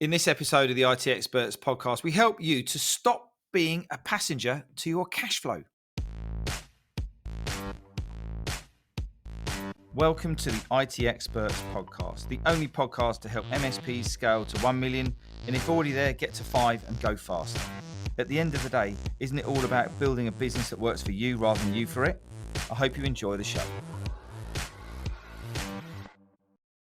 In this episode of the IT Experts podcast, we help you to stop being a passenger to your cash flow. Welcome to the IT Experts podcast, the only podcast to help MSPs scale to 1 million, and if already there, get to 5 and go faster. At the end of the day, isn't it all about building a business that works for you rather than you for it? I hope you enjoy the show.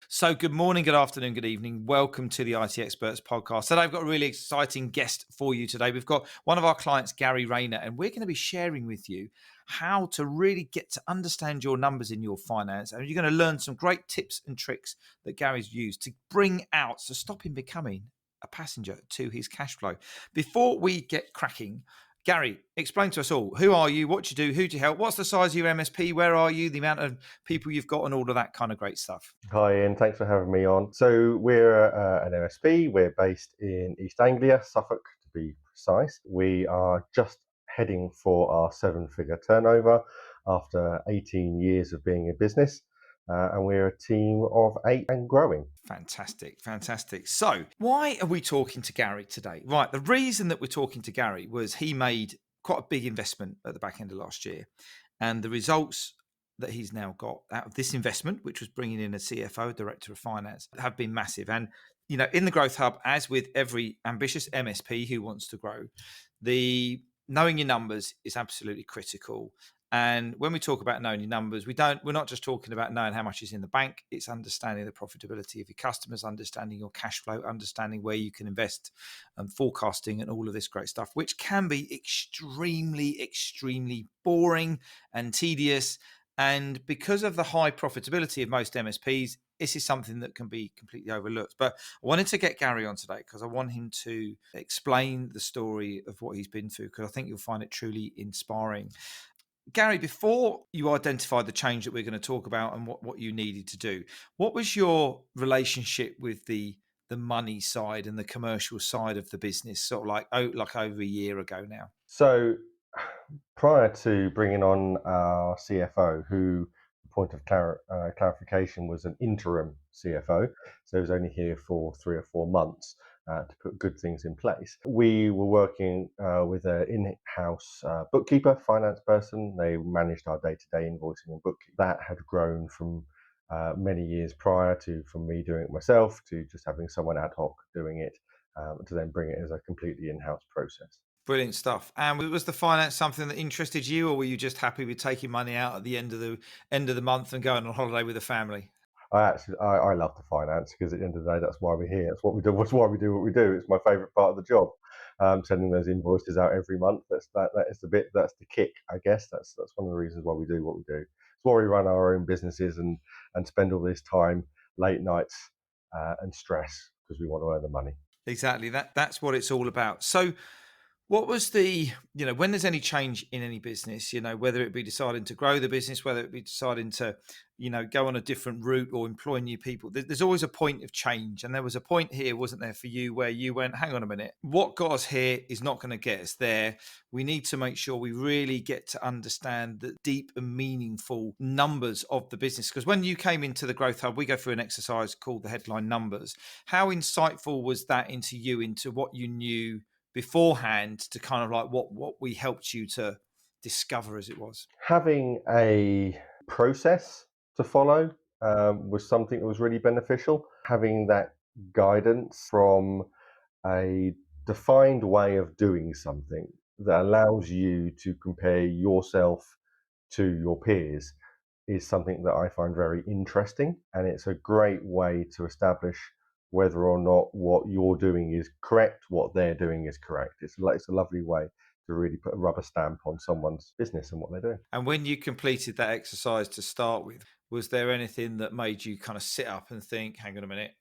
So good morning, good afternoon, good evening. Welcome to the IT Experts podcast. Today I've got a really exciting guest for you today. We've got one of our clients, Gary Rayner, and we're going to be sharing with you how to really get to understand your numbers in your finance. And you're going to learn some great tips and tricks that Gary's used to bring out, to stop him becoming a passenger to his cash flow. Before we get cracking, Gary, explain to us all, who are you, what do you do, who do you help, what's the size of your MSP, where are you, the amount of people you've got and all of that kind of great stuff. Hi Ian, thanks for having me on. So we're an MSP, we're based in East Anglia, Suffolk to be precise. We are just heading for our 7-figure turnover after 18 years of being in business. And we're a team of 8 and growing. Fantastic, fantastic. So why are we talking to Gary today? Right, the reason that we're talking to Gary was he made quite a big investment at the back end of last year. And the results that he's now got out of this investment, which was bringing in a CFO, Director of Finance, have been massive. And, you know, in the Growth Hub, as with every ambitious MSP who wants to grow, the knowing your numbers is absolutely critical. And when we talk about knowing your numbers, we're not just talking about knowing how much is in the bank. It's understanding the profitability of your customers, understanding your cash flow, understanding where you can invest, and forecasting and all of this great stuff, which can be extremely boring and tedious. And because of the high profitability of most MSPs, this is something that can be completely overlooked. But I wanted to get Gary on today because I want him to explain the story of what he's been through, because I think you'll find it truly inspiring. Gary, before you identified the change that we're going to talk about and what you needed to do, what was your relationship with the money side and the commercial side of the business, sort of like over a year ago now? So prior to bringing on our CFO, who, point of clarification, was an interim CFO, so he was only here for 3 or 4 months to put good things in place. We were working with an in-house bookkeeper, finance person. They managed our day-to-day invoicing and bookkeeping. That had grown from many years prior from me doing it myself to just having someone ad hoc doing it, to then bring it as a completely in-house process. Brilliant stuff. And was the finance something that interested you, or were you just happy with taking money out at the end of the month and going on holiday with the family? I love the finance, because at the end of the day, that's why we're here. That's what we do. That's why we do what we do. It's my favourite part of the job. Sending those invoices out every month. That is the bit. That's the kick, I guess. That's one of the reasons why we do what we do. It's why we run our own businesses and spend all this time, late nights, and stress, because we want to earn the money. Exactly. That's what it's all about. So what was when there's any change in any business, whether it be deciding to grow the business, whether it be deciding to, go on a different route or employ new people, there's always a point of change. And there was a point here, wasn't there, for you, where you went, hang on a minute, what got us here is not going to get us there. We need to make sure we really get to understand the deep and meaningful numbers of the business. Because when you came into the Growth Hub, we go through an exercise called the headline numbers. How insightful was that into what you knew beforehand, to kind of like what we helped you to discover as it was? Having a process to follow was something that was really beneficial. Having that guidance from a defined way of doing something that allows you to compare yourself to your peers is something that I find very interesting, and it's a great way to establish whether or not what you're doing is correct, what they're doing is correct. It's a lovely way to really put a rubber stamp on someone's business and what they're doing. And when you completed that exercise to start with, was there anything that made you kind of sit up and think, hang on a minute,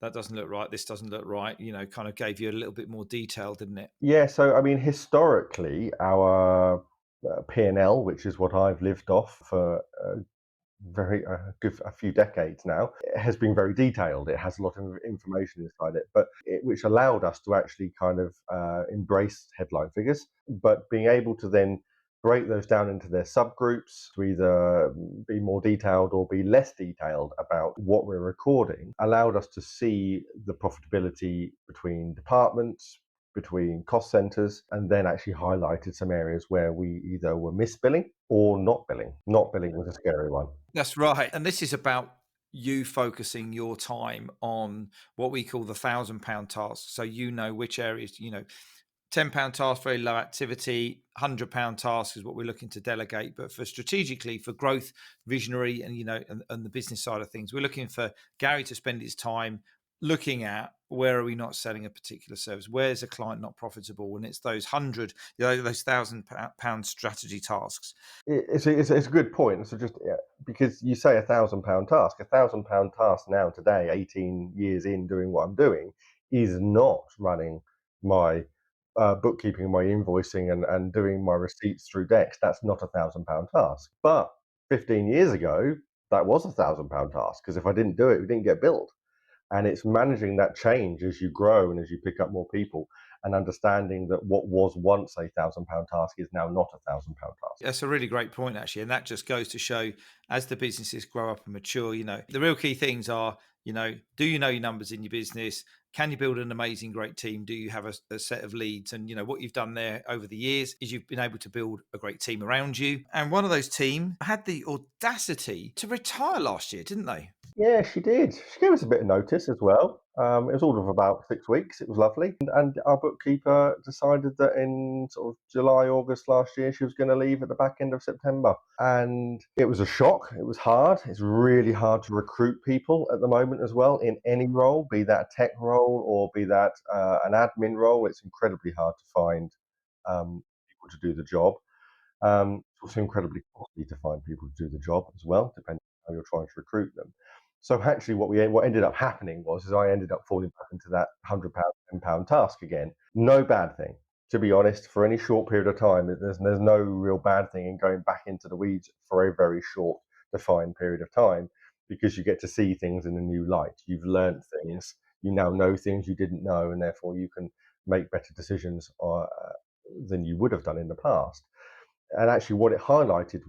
that doesn't look right, this doesn't look right, kind of gave you a little bit more detail, didn't it? Yeah, so I mean, historically, our P&L, which is what I've lived off for a few decades now, it has been very detailed. It has a lot of information inside it, which allowed us to actually kind of embrace headline figures, but being able to then break those down into their subgroups to either be more detailed or be less detailed about what we're recording, allowed us to see the profitability between departments, between cost centers, and then actually highlighted some areas where we either were misbilling or not billing. Not billing was a scary one. That's right. And this is about you focusing your time on what we call the £1,000 tasks. So you know which areas, £10 task, very low activity. £100 task is what we're looking to delegate. But for strategically, for growth, visionary, and and the business side of things, we're looking for Gary to spend his time looking at where are we not selling a particular service, where's a client not profitable, and it's those those £1,000 strategy tasks. It's a good point. So just because you say £1,000 task, £1,000 task now today, 18 years in doing what I'm doing, is not running my bookkeeping, my invoicing, and doing my receipts through Dex. That's not £1,000 task. But 15 years ago, that was £1,000 task because if I didn't do it, we didn't get billed. And it's managing that change as you grow and as you pick up more people, and understanding that what was once £1,000 task is now not £1,000 task. That's a really great point, actually. And that just goes to show as the businesses grow up and mature, the real key things are, do you know your numbers in your business? Can you build an amazing, great team? Do you have a set of leads? And, what you've done there over the years is you've been able to build a great team around you. And one of those team had the audacity to retire last year, didn't they? Yeah, she did. She gave us a bit of notice as well. It was all of about 6 weeks. It was lovely. And our bookkeeper decided that in sort of July, August last year, she was going to leave at the back end of September. And it was a shock. It was hard. It's really hard to recruit people at the moment as well in any role, be that a tech role or be that an admin role. It's incredibly hard to find people to do the job. It's also incredibly costly to find people to do the job as well, depending on how you're trying to recruit them. So actually, what ended up happening was is I ended up falling back into that £100, £10 task again. No bad thing, to be honest. For any short period of time, there's no real bad thing in going back into the weeds for a very short, defined period of time, because you get to see things in a new light. You've learned things. You now know things you didn't know, and therefore you can make better decisions than you would have done in the past. And actually, what it highlighted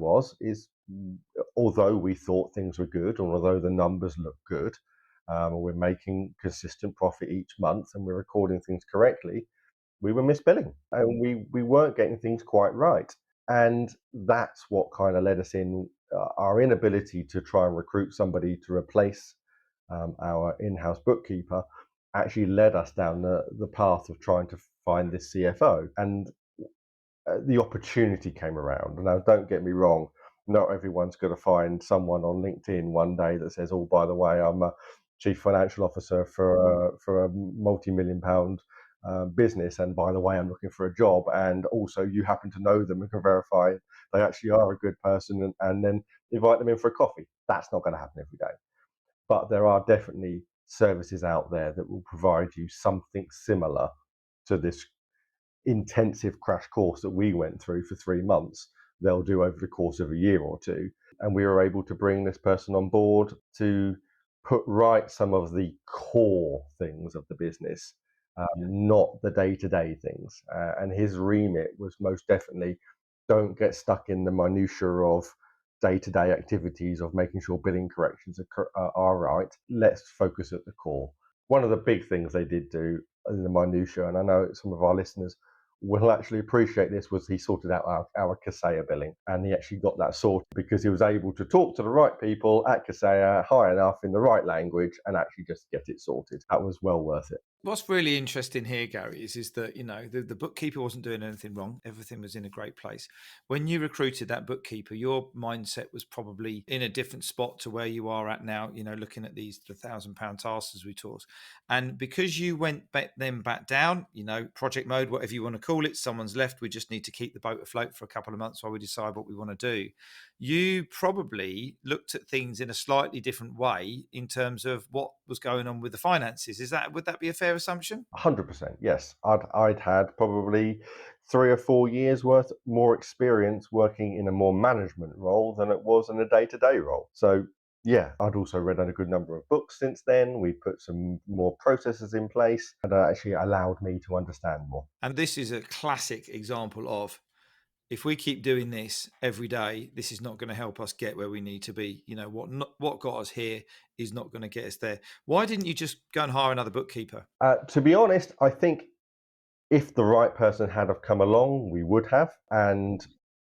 although we thought things were good, or although the numbers look good, we're making consistent profit each month, and we're recording things correctly, we were misbilling, and we weren't getting things quite right. And that's what kind of led us in our inability to try and recruit somebody to replace our in-house bookkeeper. Actually, led us down the path of trying to find this CFO. And the opportunity came around. Now, don't get me wrong, not everyone's going to find someone on LinkedIn one day that says, "Oh, by the way, I'm a chief financial officer for a multi-million pound business, and by the way, I'm looking for a job." And also, you happen to know them and can verify they actually are a good person, and then invite them in for a coffee. That's not going to happen every day. But there are definitely services out there that will provide you something similar to this intensive crash course that we went through for 3 months, they'll do over the course of a year or two. And we were able to bring this person on board to put right some of the core things of the business, not the day to day things. And his remit was most definitely don't get stuck in the minutiae of day to day activities of making sure billing corrections are right. Let's focus at the core. One of the big things they did do in the minutiae, and I know some of our listeners will actually appreciate this, was he sorted out our Kaseya billing, and he actually got that sorted because he was able to talk to the right people at Kaseya high enough in the right language and actually just get it sorted. That was well worth it. What's really interesting here, Gary, is that the bookkeeper wasn't doing anything wrong. Everything was in a great place. When you recruited that bookkeeper, your mindset was probably in a different spot to where you are at now. Looking at the £1,000 tasks as we talked, and because you went back down, project mode, whatever you want to call it. Someone's left. We just need to keep the boat afloat for a couple of months while we decide what we want to do. You probably looked at things in a slightly different way in terms of what was going on with the finances. Would that be a fair assumption? 100%, yes. I'd had probably 3 or 4 years worth more experience working in a more management role than it was in a day to day role. So yeah, I'd also read a good number of books since then. We put some more processes in place, and actually allowed me to understand more. And this is a classic example of if we keep doing this every day, this is not going to help us get where we need to be. What got us here is not going to get us there. Why didn't you just go and hire another bookkeeper? To be honest, I think if the right person had have come along, we would have, and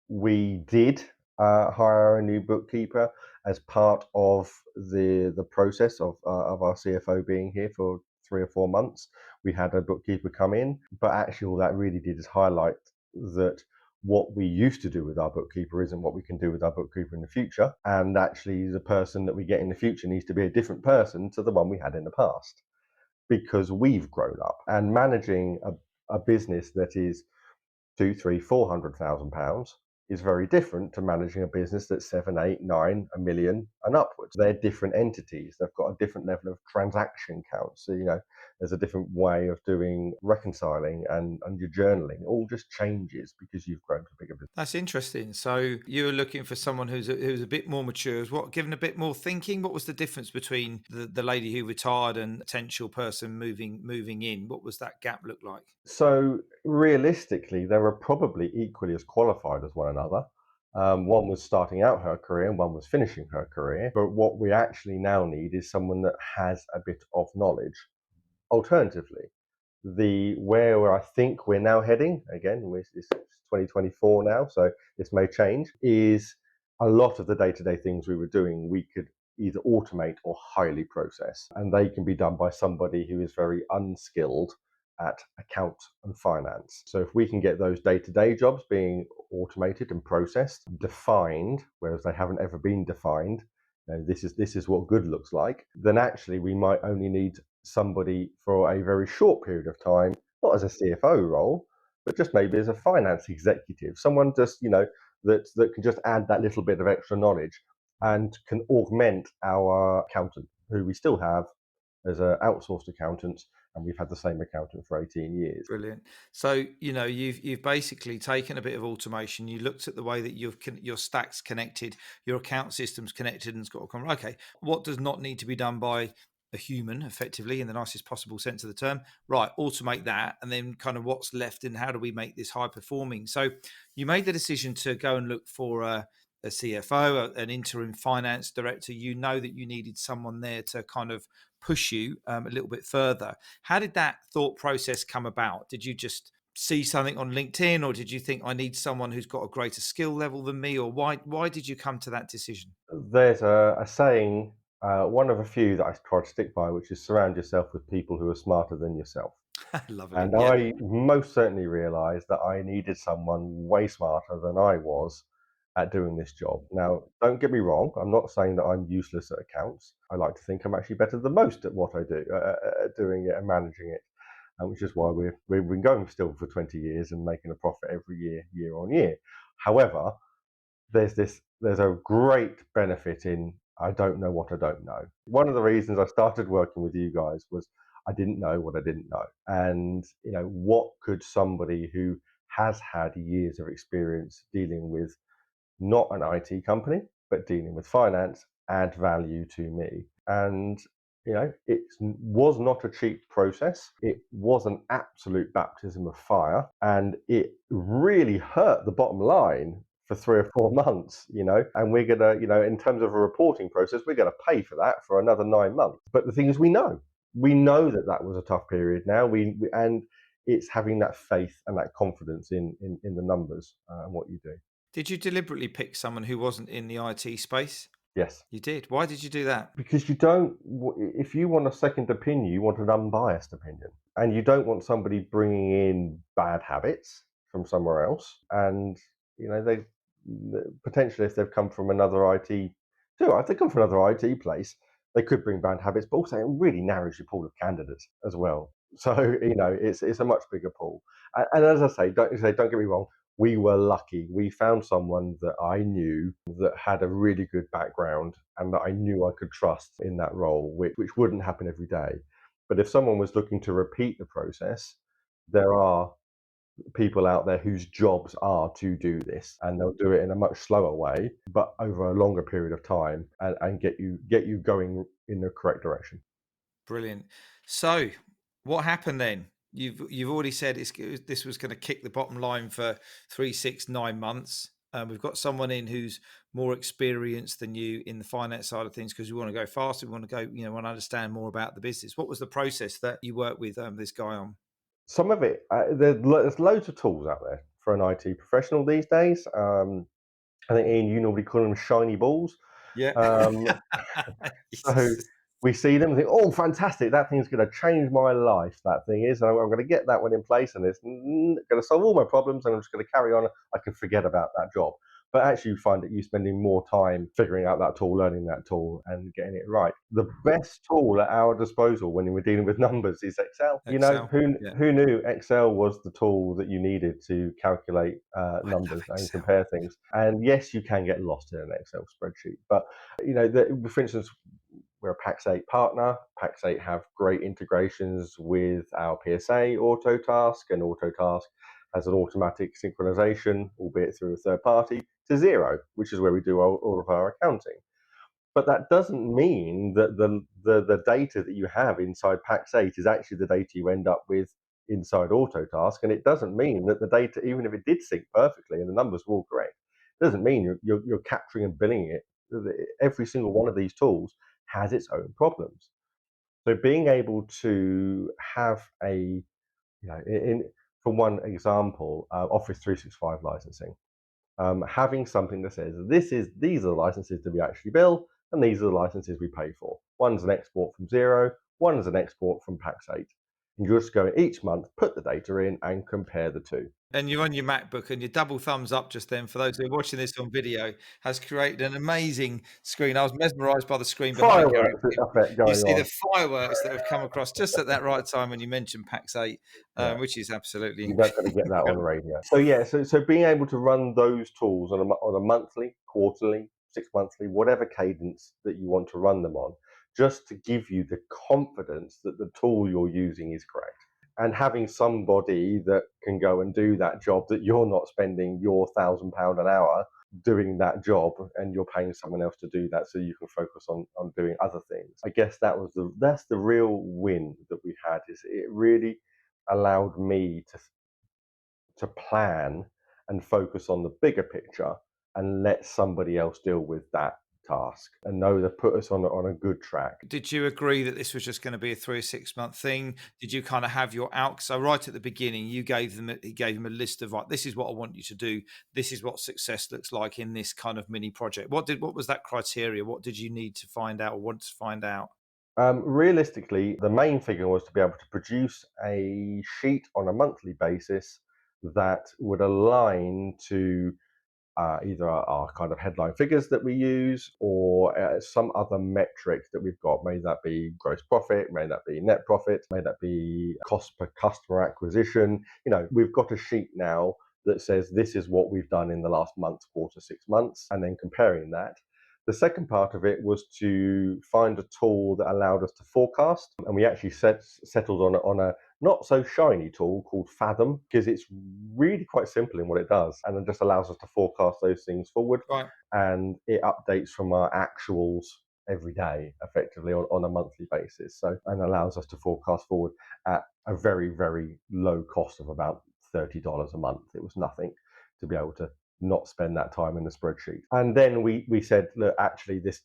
we did hire a new bookkeeper as part of the process of our CFO being here for 3 or 4 months. We had a bookkeeper come in, but actually, all that really did is highlight that what we used to do with our bookkeeper isn't what we can do with our bookkeeper in the future, and actually, the person that we get in the future needs to be a different person to the one we had in the past because we've grown up and managing a business that is two, three, 400,000 pounds is very different to managing a business that's seven, eight, nine, a million and upwards. They're different entities. They've got a different level of transaction count. So, there's a different way of doing reconciling and your journaling. It all just changes because you've grown to a bigger business. That's interesting. So you were looking for someone who's a bit more mature, given a bit more thinking. What was the difference between the lady who retired and potential person moving in? What was that gap look like? So realistically, they were probably equally as qualified as one another. One was starting out her career and one was finishing her career. But what we actually now need is someone that has a bit of knowledge. Alternatively, the where I think we're now heading, again, it's 2024 now, so this may change, is a lot of the day-to-day things we were doing, we could either automate or highly process, and they can be done by somebody who is very unskilled at account and finance. So if we can get those day-to-day jobs being automated and processed, defined, whereas they haven't ever been defined, this is what good looks like, then actually we might only need somebody for a very short period of time, not as a CFO role, but just maybe as a finance executive, someone just that can just add that little bit of extra knowledge and can augment our accountant, who we still have as an outsourced accountant, and we've had the same accountant for 18 years. Brilliant. So you've basically taken a bit of automation. You looked at the way that your stacks connected, your account systems connected, and it's got to come. Okay, what does not need to be done by a human, effectively, in the nicest possible sense of the term? Right, automate that, and then kind of what's left, and how do we make this high performing? So you made the decision to go and look for a CFO, an interim finance director. You know that you needed someone there to kind of push you a little bit further. How did that thought process come about? Did you just see something on LinkedIn, or did you think I need someone who's got a greater skill level than me, or why did you come to that decision? There's a saying, one of a few that I try to stick by, which is surround yourself with people who are smarter than yourself. Lovely. And Yeah. I most certainly realized that I needed someone way smarter than I was at doing this job. Now, don't get me wrong, I'm not saying that I'm useless at accounts. I like to think I'm actually better than most at what I do, at doing it and managing it, which is why we've been going still for 20 years and making a profit every year, year on year. However, there's a great benefit in I don't know what I don't know. One of the reasons I started working with you guys was I didn't know what I didn't know. And what could somebody who has had years of experience dealing with not an IT company, but dealing with finance, add value to me. And it was not a cheap process. It was an absolute baptism of fire, and it really hurt the bottom line for 3 or 4 months. And we're gonna, in terms of a reporting process, we're gonna pay for that for another 9 months. But the thing is, we know that that was a tough period. Now and it's having that faith and that confidence in the numbers and what you do. Did you deliberately pick someone who wasn't in the IT space? Yes, You did. Why did you do that? because you don't. If you want a second opinion, you want an unbiased opinion, and you don't want somebody bringing in bad habits from somewhere else. And they potentially, if they've come from another IT, if they come from another IT place, they could bring bad habits, but also it really narrows your pool of candidates as well. So it's a much bigger pool. And as I say, don't get me wrong. We were lucky. We found someone that I knew that had a really good background and that I knew I could trust in that role, which wouldn't happen every day. But if someone was looking to repeat the process, there are people out there whose jobs are to do this, and they'll do it in a much slower way, but over a longer period of time, and get you going in the correct direction. Brilliant. So what happened then? You've already said this was going to kick the bottom line for 3, 6, 9 months. We've got someone in who's more experienced than you in the finance side of things because we want to go faster. We want to go, want to understand more about the business. What was the process that you worked with this guy on? Some of it, there's loads of tools out there for an IT professional these days. I think, Ian, you normally call them shiny balls. Yeah. Um, So Yes. we see them and think, oh, fantastic, that thing's going to change my life. That thing is, and I'm going to get that one in place, and it's going to solve all my problems, and I'm just going to carry on. I can forget about that job. But actually, you find that you're spending more time figuring out that tool, learning that tool, and getting it right. The best tool at our disposal when we're dealing with numbers is Excel. You know, Excel. Yeah. who knew Excel was the tool that you needed to calculate I love numbers and Excel. compare things? And yes, you can get lost in an Excel spreadsheet, but for instance, we're a Pax8 partner. Pax8 have great integrations with our PSA Autotask, and Autotask has an automatic synchronization, albeit through a third party, to Xero, which is where we do all of our accounting. But that doesn't mean that the data that you have inside Pax8 is actually the data you end up with inside Autotask, and it doesn't mean that the data, even if it did sync perfectly and the numbers were all correct, it doesn't mean you're capturing and billing it. Every single one of these tools has its own problems. So being able to have for one example, Office 365 licensing, having something that says these are the licenses that we actually bill, and these are the licenses we pay for. One's an export from Xero, one is an export from Pax8. And you just go each month, put the data in, and compare the two. And you're on your MacBook, and your double thumbs up just then, for those who are watching this on video, has created an amazing screen. I was mesmerised by the screen behind Gary. Fireworks effect You going see the on. fireworks that have come across just at that right time when you mentioned PAX 8, Yeah. which is absolutely You're not going to get that on incredible. radio. So yeah, so being able to run those tools on a monthly, quarterly, 6 monthly, whatever cadence that you want to run them on, just to give you the confidence that the tool you're using is correct. And having somebody that can go and do that job, that you're not spending your £1,000 an hour doing that job, and you're paying someone else to do that, so you can focus on doing other things. I guess that's the real win that we had. Is it really allowed me to plan and focus on the bigger picture, and let somebody else deal with that task, and know that put us on a good track. Did you agree that this was just going to be a 3 or 6 month thing? Did you kind of have your out? So right at the beginning, he gave them a list of, right, this is what I want you to do. This is what success looks like in this kind of mini project. What was that criteria? What did you need to find out or want to find out? Realistically, the main figure was to be able to produce a sheet on a monthly basis that would align to either our kind of headline figures that we use, or some other metric that we've got. May that be gross profit, may that be net profit, may that be cost per customer acquisition. We've got a sheet now that says this is what we've done in the last month, quarter, 6 months, and then comparing that. The second part of it was to find a tool that allowed us to forecast, and we actually settled on a not so shiny tool called Fathom, because it's really quite simple in what it does, and it just allows us to forecast those things forward, Right. and it updates from our actuals every day, effectively on a monthly basis. So, and allows us to forecast forward at a very, very low cost of about $30 a month. It was nothing to be able to not spend that time in the spreadsheet. And then we said, look, actually this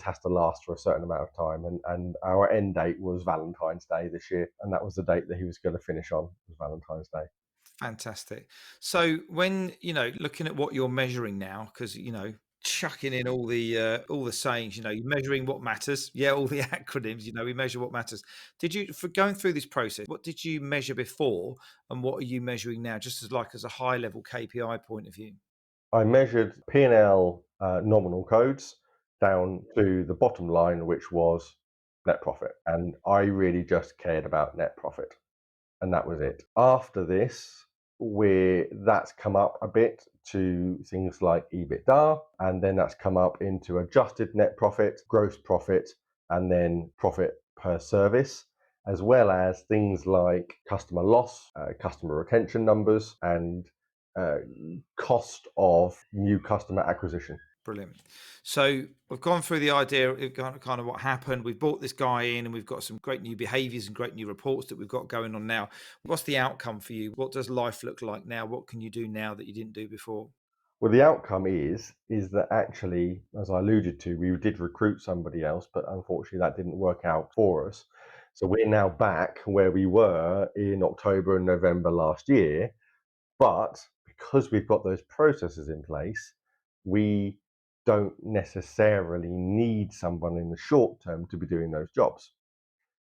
has to last for a certain amount of time, and our end date was Valentine's Day this year, and that was the date that he was going to finish on, was Valentine's Day. Fantastic. So when, looking at what you're measuring now, because, chucking in all the sayings, you're measuring what matters. Yeah, all the acronyms, we measure what matters. For going through this process, what did you measure before and what are you measuring now? Just as a high level KPI point of view. I measured P&L nominal codes down to the bottom line, which was net profit, and I really just cared about net profit, and that was it. After this, that's come up a bit to things like EBITDA, and then that's come up into adjusted net profit, gross profit, and then profit per service, as well as things like customer loss, customer retention numbers, and uh, cost of new customer acquisition. Brilliant. So we've gone through the idea of kind of what happened. We've brought this guy in and we've got some great new behaviors and great new reports that we've got going on now. What's the outcome for you? What does life look like now? What can you do now that you didn't do before? Well, the outcome is that actually, as I alluded to, we did recruit somebody else, but unfortunately that didn't work out for us. So we're now back where we were in October and November last year. But because we've got those processes in place, we don't necessarily need someone in the short term to be doing those jobs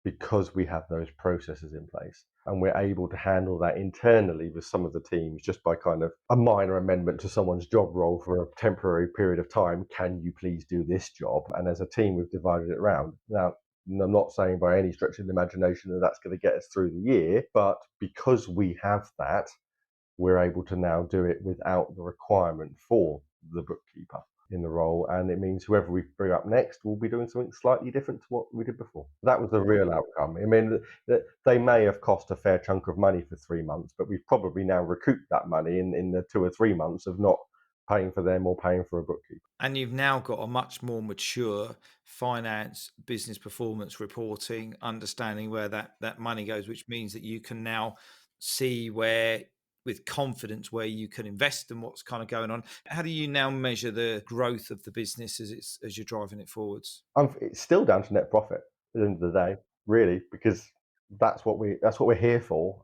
because we have those processes in place. And we're able to handle that internally with some of the teams just by kind of a minor amendment to someone's job role for a temporary period of time. Can you please do this job? And as a team, we've divided it around. Now, I'm not saying by any stretch of the imagination that that's going to get us through the year, but because we have that, we're able to now do it without the requirement for the bookkeeper in the role. And it means whoever we bring up next will be doing something slightly different to what we did before. That was the real outcome. I mean, they may have cost a fair chunk of money for 3 months, but we've probably now recouped that money in the 2 or 3 months of not paying for them or paying for a bookkeeper. And you've now got a much more mature finance, business performance reporting, understanding where that money goes, which means that you can now see where, with confidence, where you can invest and what's kind of going on. How do you now measure the growth of the business as you're driving it forwards? It's still down to net profit at the end of the day, really, because that's what we're here for.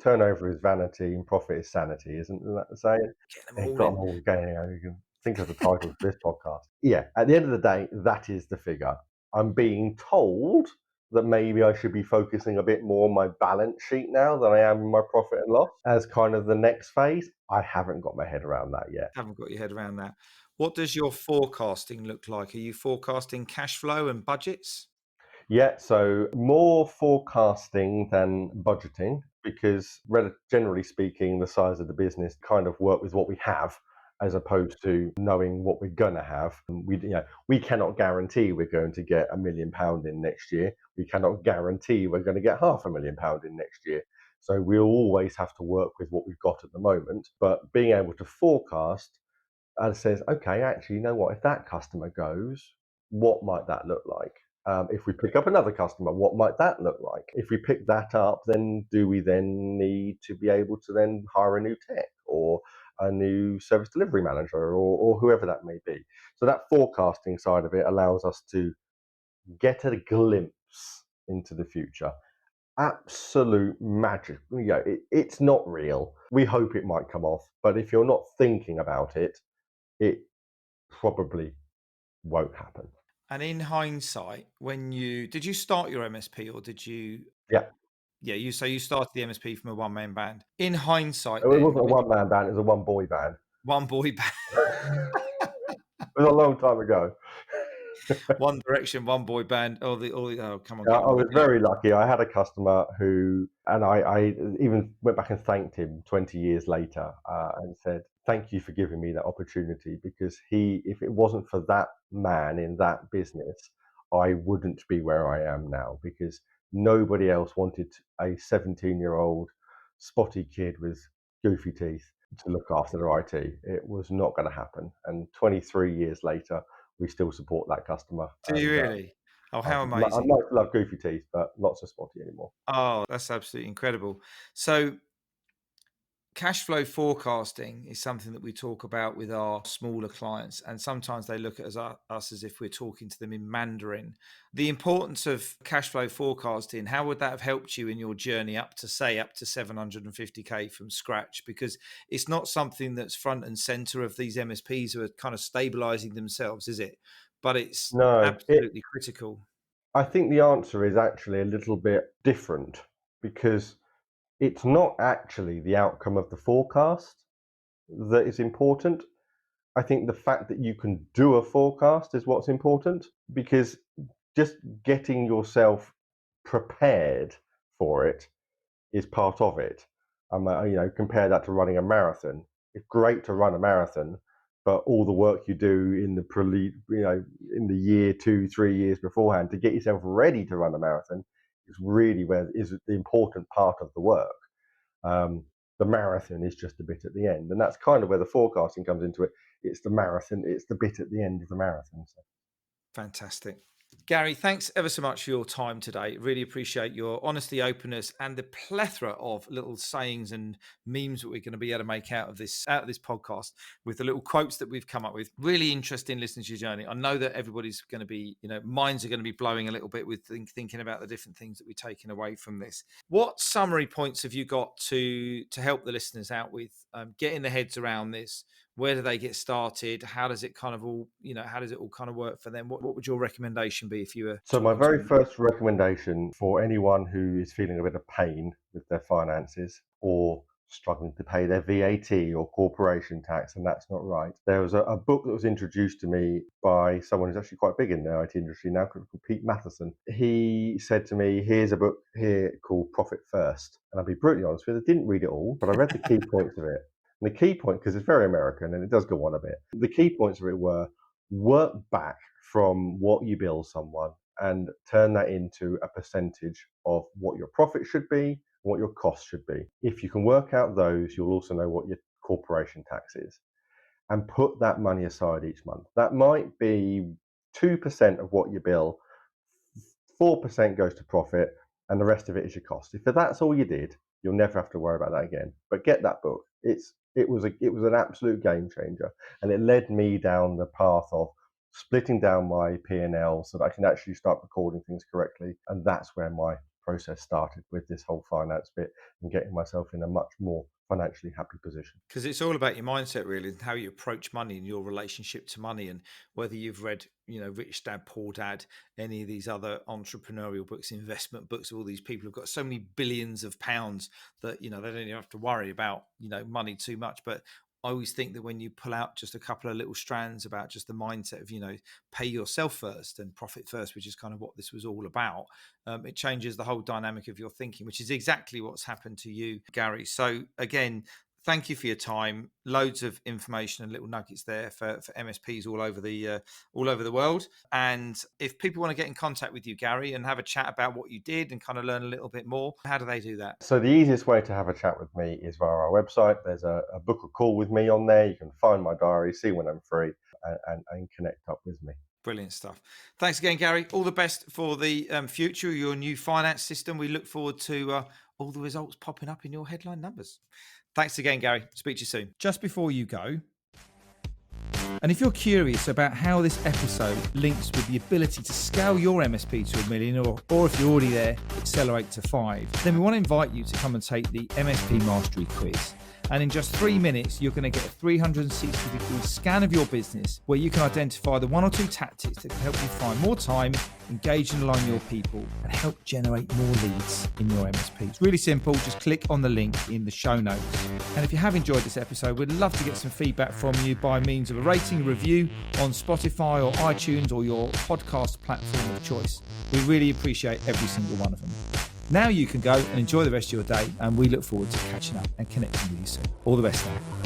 Turnover is vanity and profit is sanity, isn't that the saying? Getting them You've all got them in. all going. You can think of the title for this podcast. Yeah, at the end of the day, that is the figure. I'm being told that maybe I should be focusing a bit more on my balance sheet now than I am in my profit and loss as kind of the next phase. I haven't got my head around that yet. Haven't got your head around that. What does your forecasting look like? Are you forecasting cash flow and budgets? Yeah, so more forecasting than budgeting because, generally speaking, the size of the business kind of work with what we have as opposed to knowing what we're going to have. And we cannot guarantee we're going to get £1 million in next year. We cannot guarantee we're going to get £500,000 in next year. So we'll always have to work with what we've got at the moment. But being able to forecast and says, okay, actually, you know what? If that customer goes, what might that look like? If we pick up another customer, what might that look like? If we pick that up, then do we then need to be able to then hire a new tech or a new service delivery manager or whoever that may be? So that forecasting side of it allows us to get a glimpse into the future. Absolute magic. It's not real. We hope it might come off, but if you're not thinking about it, it probably won't happen. And in hindsight, when you start your MSP or did you? Yeah, Yeah, you started the MSP from a one man band. In hindsight, it then wasn't a one man band; it was a one boy band. one boy band, It was a long time ago. One Direction, one boy band. Oh, come on, I get on with was it. Yeah, very lucky. I had a customer who, and I even went back and thanked him 20 years later and said, "Thank you for giving me that opportunity because if it wasn't for that man in that business, I wouldn't be where I am now because nobody else wanted a 17-year-old spotty kid with goofy teeth to look after their IT. It was not going to happen. And 23 years later, we still support that customer do you and really? Oh, I how I amazing! might love goofy teeth, but not so spotty anymore. Oh, that's absolutely incredible. So cash flow forecasting is something that we talk about with our smaller clients, and sometimes they look at us as if we're talking to them in Mandarin. The importance of cash flow forecasting, how would that have helped you in your journey up to 750K from scratch? Because it's not something that's front and center of these MSPs who are kind of stabilizing themselves, is it? But it's No, absolutely critical. I think the answer is actually a little bit different because it's not actually the outcome of the forecast that is important. I think the fact that you can do a forecast is what's important because just getting yourself prepared for it is part of it. Compare that to running a marathon. It's great to run a marathon, but all the work you do in the year, 2, 3 years beforehand to get yourself ready to run a marathon is really where is the important part of the work. Um, The marathon is just a bit at the end. And that's kind of where the forecasting comes into it. It's the marathon, it's the bit at the end of the marathon. So. Fantastic. Gary, thanks ever so much for your time today. Really appreciate your honesty, openness, and the plethora of little sayings and memes that we're going to be able to make out of this podcast with the little quotes that we've come up with. Really interesting listening to your journey. I know that everybody's going to be, minds are going to be blowing a little bit with thinking about the different things that we've taken away from this. What summary points have you got to help the listeners out with getting their heads around this? Where do they get started? How does it kind of all, how does it all kind of work for them? What would your recommendation be if you were So my talking to very them? first recommendation for anyone who is feeling a bit of pain with their finances or struggling to pay their VAT or corporation tax, and that's not right. There was a book that was introduced to me by someone who's actually quite big in the IT industry now, called Pete Matheson. He said to me, here's a book here called Profit First. And I'll be brutally honest with you, I didn't read it all, but I read the key points of it. And the key point, because it's very American and it does go on a bit, the key points of it were work back from what you bill someone and turn that into a percentage of what your profit should be and what your cost should be. If you can work out those, you'll also know what your corporation tax is. And put that money aside each month. That might be 2% of what you bill, 4% goes to profit, and the rest of it is your cost. If that's all you did, you'll never have to worry about that again. But get that book. It was an absolute game changer, and it led me down the path of splitting down my P&L so that I can actually start recording things correctly. And that's where my process started with this whole finance bit and getting myself in a much more financially happy position. Because it's all about your mindset, really, and how you approach money and your relationship to money, and whether you've read, Rich Dad, Poor Dad, any of these other entrepreneurial books, investment books, all these people have got so many billions of pounds that, they don't even have to worry about, money too much. But I always think that when you pull out just a couple of little strands about just the mindset of, pay yourself first and profit first, which is kind of what this was all about, it changes the whole dynamic of your thinking, which is exactly what's happened to you, Gary. So again, thank you for your time. Loads of information and little nuggets there for MSPs all over the world. And if people want to get in contact with you, Gary, and have a chat about what you did and kind of learn a little bit more, how do they do that? So the easiest way to have a chat with me is via our website. There's a book a call with me on there. You can find my diary, see when I'm free, and connect up with me. Brilliant stuff. Thanks again, Gary. All the best for the future of your new finance system. We look forward to all the results popping up in your headline numbers. Thanks again, Gary. Speak to you soon. Just before you go, and if you're curious about how this episode links with the ability to scale your MSP to $1 million, or if you're already there, accelerate to 5, then we want to invite you to come and take the MSP Mastery Quiz. And in just 3 minutes, you're going to get a 360-degree scan of your business where you can identify the 1 or 2 tactics that can help you find more time, engage and align your people, and help generate more leads in your MSP. It's really simple. Just click on the link in the show notes. And if you have enjoyed this episode, we'd love to get some feedback from you by means of a rating, review on Spotify or iTunes or your podcast platform of choice. We really appreciate every single one of them. Now you can go and enjoy the rest of your day, and we look forward to catching up and connecting with you soon. All the best now.